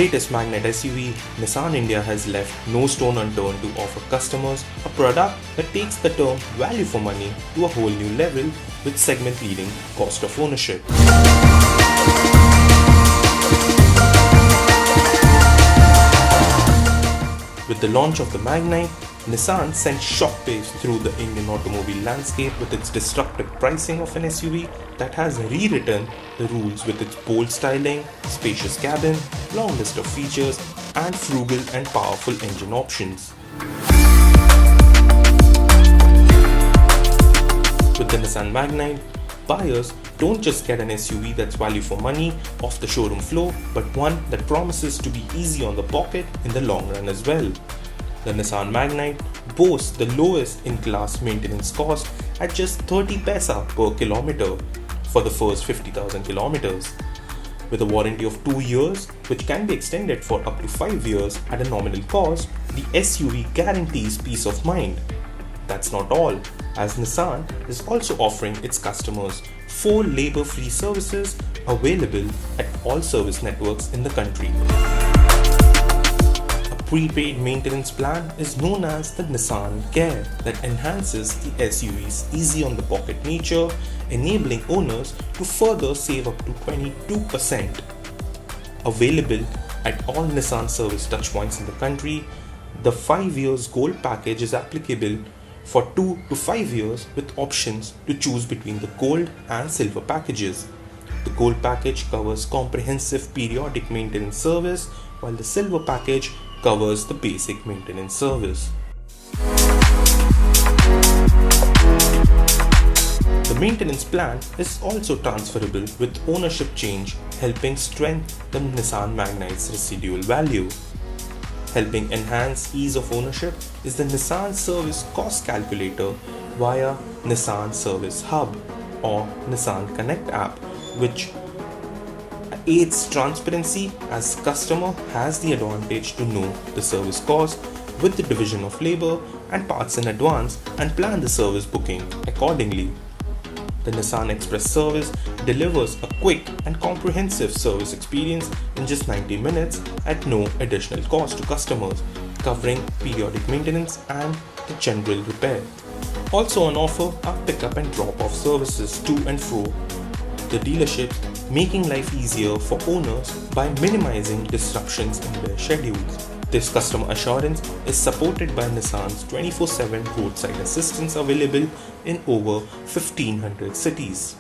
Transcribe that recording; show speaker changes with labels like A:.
A: latest Magnite SUV, Nissan India has left no stone unturned to offer customers a product that takes the term value for money to a whole new level with segment-leading cost of ownership. With the launch of the Magnite, Nissan sent shockwaves through the Indian automobile landscape with its disruptive pricing of an SUV that has rewritten the rules with its bold styling, spacious cabin, long list of features, and frugal and powerful engine options. With the Nissan Magnite, buyers don't just get an SUV that's value for money off the showroom floor, but one that promises to be easy on the pocket in the long run as well. The Nissan Magnite boasts the lowest in-class maintenance cost at just 30 paisa per kilometer for the first 50,000 kilometers. With a warranty of 2 years, which can be extended for up to 5 years at a nominal cost, the SUV guarantees peace of mind. That's not all, as Nissan is also offering its customers 4 labor-free services available at all service networks in the country. A prepaid maintenance plan is known as the Nissan Care that enhances the SUV's easy on the pocket nature, enabling owners to further save up to 22%. Available at all Nissan service touchpoints in the country, the 5 years gold package is applicable for 2 to 5 years with options to choose between the gold and silver packages. The gold package covers comprehensive periodic maintenance service, while the silver package covers the basic maintenance service. The maintenance plan is also transferable with ownership change, helping strengthen the Nissan Magnite's residual value. Helping enhance ease of ownership is the Nissan Service Cost Calculator via Nissan Service Hub or Nissan Connect app, which aids transparency as customer has the advantage to know the service cost with the division of labor and parts in advance and plan the service booking accordingly. The Nissan Express service delivers a quick and comprehensive service experience in just 90 minutes at no additional cost to customers, covering periodic maintenance and the general repair. Also on offer are pickup and drop-off services to and fro the dealerships, making life easier for owners by minimizing disruptions in their schedules. This customer assurance is supported by Nissan's 24/7 roadside assistance available in over 1500 cities.